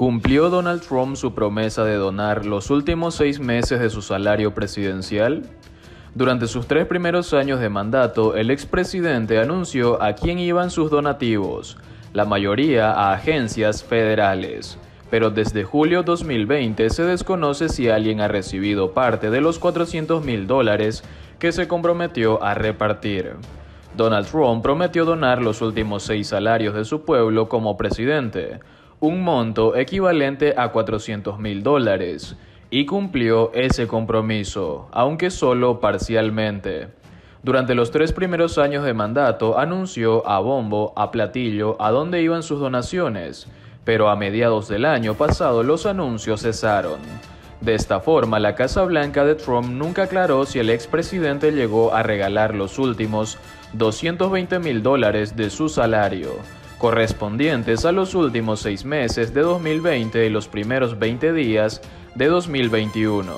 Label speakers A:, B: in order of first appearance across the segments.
A: ¿Cumplió Donald Trump su promesa de donar los últimos 6 meses de su salario presidencial? Durante sus 3 primeros años de mandato, el expresidente anunció a quién iban sus donativos, la mayoría a agencias federales. Pero desde julio 2020 se desconoce si alguien ha recibido parte de los $400,000 que se comprometió a repartir. Donald Trump prometió donar los últimos 6 salarios de su pueblo como presidente, un monto equivalente a $400,000, y cumplió ese compromiso, aunque solo parcialmente. Durante los 3 primeros años de mandato anunció a bombo, a platillo, a dónde iban sus donaciones, pero a mediados del año pasado los anuncios cesaron. De esta forma, la Casa Blanca de Trump nunca aclaró si el expresidente llegó a regalar los últimos $220,000 de su salario, correspondientes a los últimos 6 meses de 2020 y los primeros 20 días de 2021.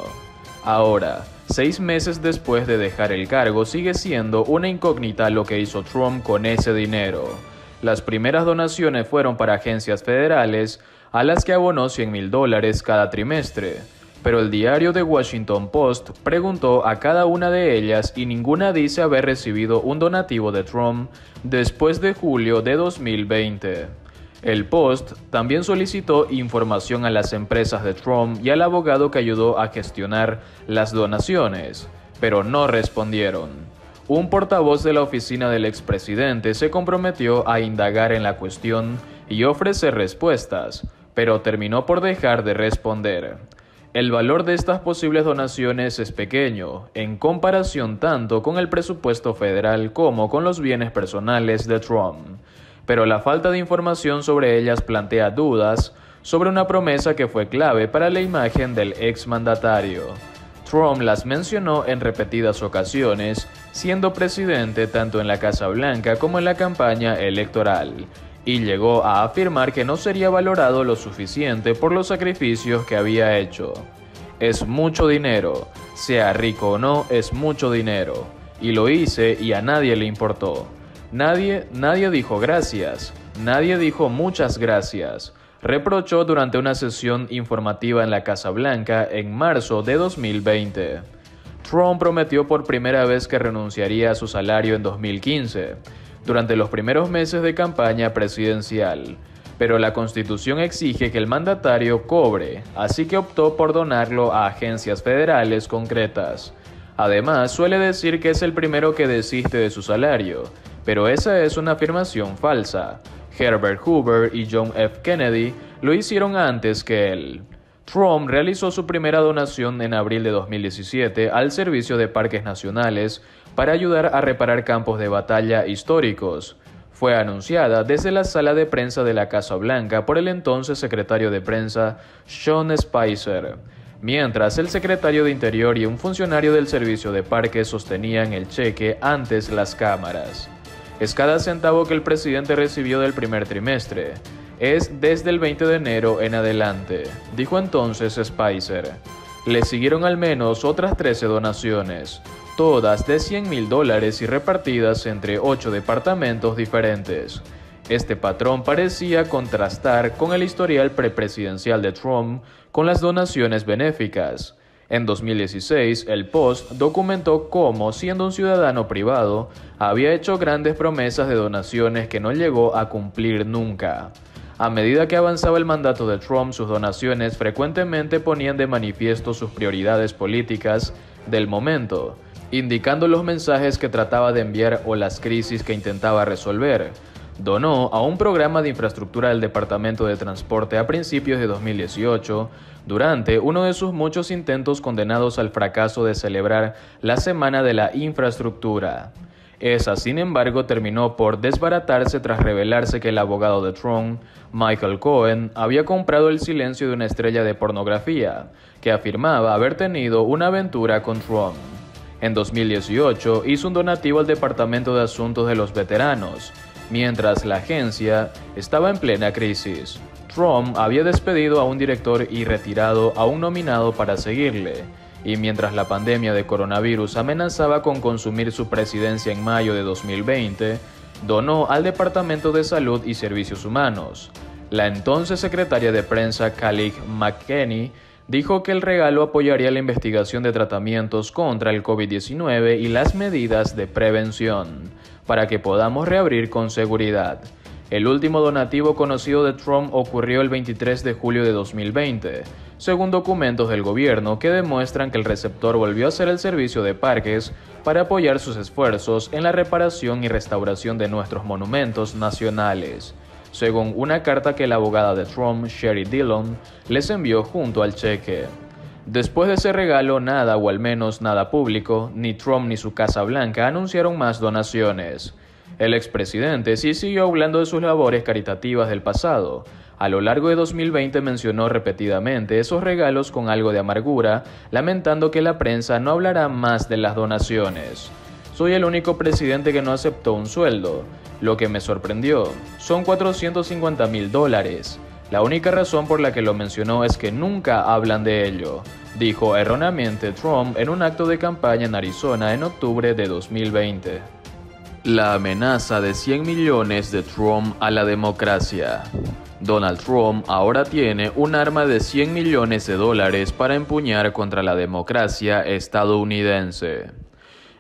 A: Ahora, 6 meses después de dejar el cargo, sigue siendo una incógnita lo que hizo Trump con ese dinero. Las primeras donaciones fueron para agencias federales, a las que abonó $100,000 cada trimestre, pero el diario The Washington Post preguntó a cada una de ellas y ninguna dice haber recibido un donativo de Trump después de julio de 2020. El Post también solicitó información a las empresas de Trump y al abogado que ayudó a gestionar las donaciones, pero no respondieron. Un portavoz de la oficina del expresidente se comprometió a indagar en la cuestión y ofrecer respuestas, pero terminó por dejar de responder. El valor de estas posibles donaciones es pequeño, en comparación tanto con el presupuesto federal como con los bienes personales de Trump. Pero la falta de información sobre ellas plantea dudas sobre una promesa que fue clave para la imagen del exmandatario. Trump las mencionó en repetidas ocasiones, siendo presidente tanto en la Casa Blanca como en la campaña electoral, y llegó a afirmar que no sería valorado lo suficiente por los sacrificios que había hecho. Es mucho dinero, sea rico o no, es mucho dinero, y lo hice y a nadie le importó. Nadie dijo gracias, nadie dijo muchas gracias, reprochó durante una sesión informativa en la Casa Blanca en marzo de 2020. Trump prometió por primera vez que renunciaría a su salario en 2015, durante los primeros meses de campaña presidencial, pero la Constitución exige que el mandatario cobre, así que optó por donarlo a agencias federales concretas. Además, suele decir que es el primero que desiste de su salario, pero esa es una afirmación falsa. Herbert Hoover y John F. Kennedy lo hicieron antes que él. Trump realizó su primera donación en abril de 2017 al Servicio de Parques Nacionales para ayudar a reparar campos de batalla históricos. Fue anunciada desde la sala de prensa de la Casa Blanca por el entonces secretario de prensa Sean Spicer, mientras el secretario de Interior y un funcionario del Servicio de Parques sostenían el cheque ante las cámaras. Es cada centavo que el presidente recibió del primer trimestre. Es desde el 20 de enero en adelante, dijo entonces Spicer. Le siguieron al menos otras 13 donaciones, todas de $100,000 y repartidas entre 8 departamentos diferentes. Este patrón parecía contrastar con el historial prepresidencial de Trump con las donaciones benéficas. En 2016, el Post documentó cómo, siendo un ciudadano privado, había hecho grandes promesas de donaciones que no llegó a cumplir nunca. A medida que avanzaba el mandato de Trump, sus donaciones frecuentemente ponían de manifiesto sus prioridades políticas del momento, indicando los mensajes que trataba de enviar o las crisis que intentaba resolver. Donó a un programa de infraestructura del Departamento de Transporte a principios de 2018, durante uno de sus muchos intentos condenados al fracaso de celebrar la Semana de la Infraestructura. Esa, sin embargo, terminó por desbaratarse tras revelarse que el abogado de Trump, Michael Cohen, había comprado el silencio de una estrella de pornografía, que afirmaba haber tenido una aventura con Trump. En 2018 hizo un donativo al Departamento de Asuntos de los Veteranos, mientras la agencia estaba en plena crisis. Trump había despedido a un director y retirado a un nominado para seguirle, y mientras la pandemia de coronavirus amenazaba con consumir su presidencia en mayo de 2020, donó al Departamento de Salud y Servicios Humanos. La entonces secretaria de prensa Kayleigh McEnany dijo que el regalo apoyaría la investigación de tratamientos contra el COVID-19 y las medidas de prevención, para que podamos reabrir con seguridad. El último donativo conocido de Trump ocurrió el 23 de julio de 2020, según documentos del gobierno que demuestran que el receptor volvió a hacer el servicio de parques para apoyar sus esfuerzos en la reparación y restauración de nuestros monumentos nacionales, según una carta que la abogada de Trump, Sherry Dillon, les envió junto al cheque. Después de ese regalo, nada, o al menos nada público, ni Trump ni su Casa Blanca anunciaron más donaciones. El expresidente sí siguió hablando de sus labores caritativas del pasado. A lo largo de 2020 mencionó repetidamente esos regalos con algo de amargura, lamentando que la prensa no hablará más de las donaciones. Soy el único presidente que no aceptó un sueldo. Lo que me sorprendió son $450,000. La única razón por la que lo mencionó es que nunca hablan de ello, dijo erróneamente Trump en un acto de campaña en Arizona en octubre de 2020. La amenaza de 100 millones de Trump a la democracia. Donald Trump ahora tiene un arma de $100 millones para empuñar contra la democracia estadounidense.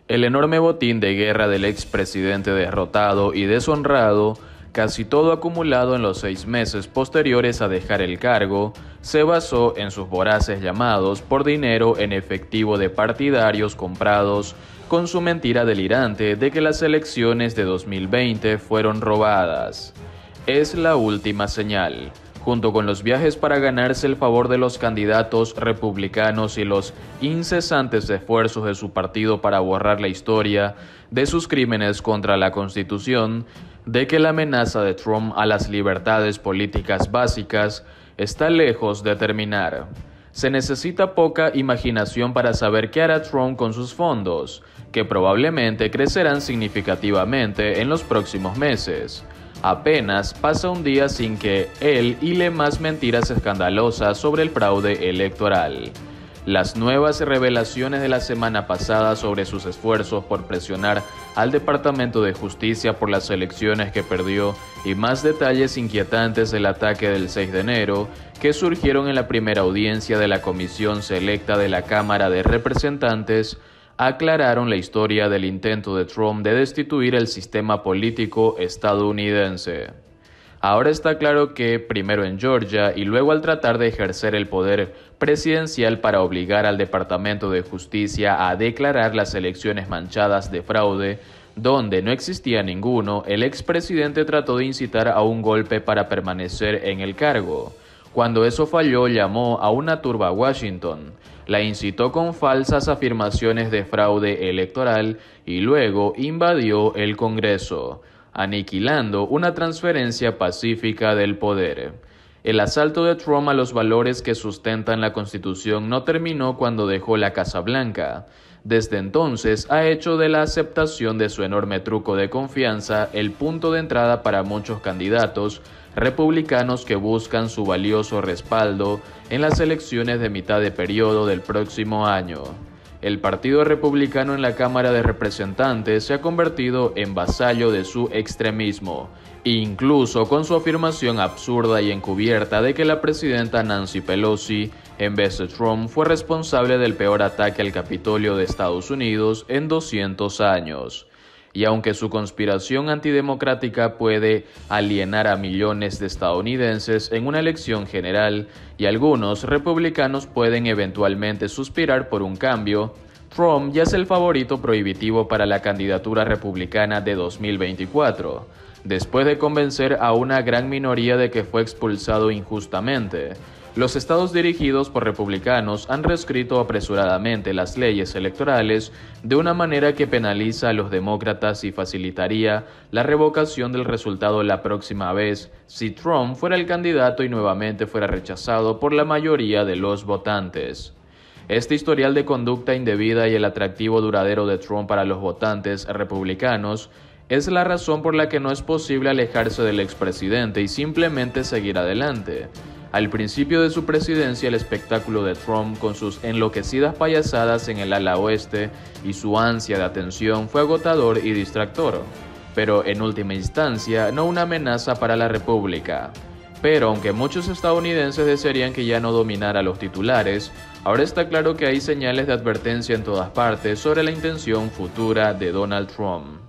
A: El enorme botín de guerra del expresidente derrotado y deshonrado, casi todo acumulado en los 6 meses posteriores a dejar el cargo, se basó en sus voraces llamados por dinero en efectivo de partidarios comprados con su mentira delirante de que las elecciones de 2020 fueron robadas. Es la última señal, junto con los viajes para ganarse el favor de los candidatos republicanos y los incesantes esfuerzos de su partido para borrar la historia de sus crímenes contra la Constitución, de que la amenaza de Trump a las libertades políticas básicas está lejos de terminar. Se necesita poca imaginación para saber qué hará Trump con sus fondos, que probablemente crecerán significativamente en los próximos meses. Apenas pasa un día sin que él hile más mentiras escandalosas sobre el fraude electoral. Las nuevas revelaciones de la semana pasada sobre sus esfuerzos por presionar al Departamento de Justicia por las elecciones que perdió y más detalles inquietantes del ataque del 6 de enero que surgieron en la primera audiencia de la Comisión Selecta de la Cámara de Representantes aclararon la historia del intento de Trump de destituir el sistema político estadounidense. Ahora está claro que, primero en Georgia y luego al tratar de ejercer el poder presidencial para obligar al Departamento de Justicia a declarar las elecciones manchadas de fraude, donde no existía ninguno, el expresidente trató de incitar a un golpe para permanecer en el cargo. Cuando eso falló, llamó a una turba a Washington, la incitó con falsas afirmaciones de fraude electoral y luego invadió el Congreso, aniquilando una transferencia pacífica del poder. El asalto de Trump a los valores que sustentan la Constitución no terminó cuando dejó la Casa Blanca. Desde entonces ha hecho de la aceptación de su enorme truco de confianza el punto de entrada para muchos candidatos republicanos que buscan su valioso respaldo en las elecciones de mitad de periodo del próximo año. El Partido Republicano en la Cámara de Representantes se ha convertido en vasallo de su extremismo, incluso con su afirmación absurda y encubierta de que la presidenta Nancy Pelosi, en vez de Trump, fue responsable del peor ataque al Capitolio de Estados Unidos en 200 años. Y aunque su conspiración antidemocrática puede alienar a millones de estadounidenses en una elección general, y algunos republicanos pueden eventualmente suspirar por un cambio, Trump ya es el favorito prohibitivo para la candidatura republicana de 2024, después de convencer a una gran minoría de que fue expulsado injustamente. Los estados dirigidos por republicanos han reescrito apresuradamente las leyes electorales de una manera que penaliza a los demócratas y facilitaría la revocación del resultado la próxima vez si Trump fuera el candidato y nuevamente fuera rechazado por la mayoría de los votantes. Este historial de conducta indebida y el atractivo duradero de Trump para los votantes republicanos es la razón por la que no es posible alejarse del expresidente y simplemente seguir adelante. Al principio de su presidencia, el espectáculo de Trump con sus enloquecidas payasadas en el ala oeste y su ansia de atención fue agotador y distractor, pero en última instancia no una amenaza para la República. Pero aunque muchos estadounidenses desearían que ya no dominara los titulares, ahora está claro que hay señales de advertencia en todas partes sobre la intención futura de Donald Trump.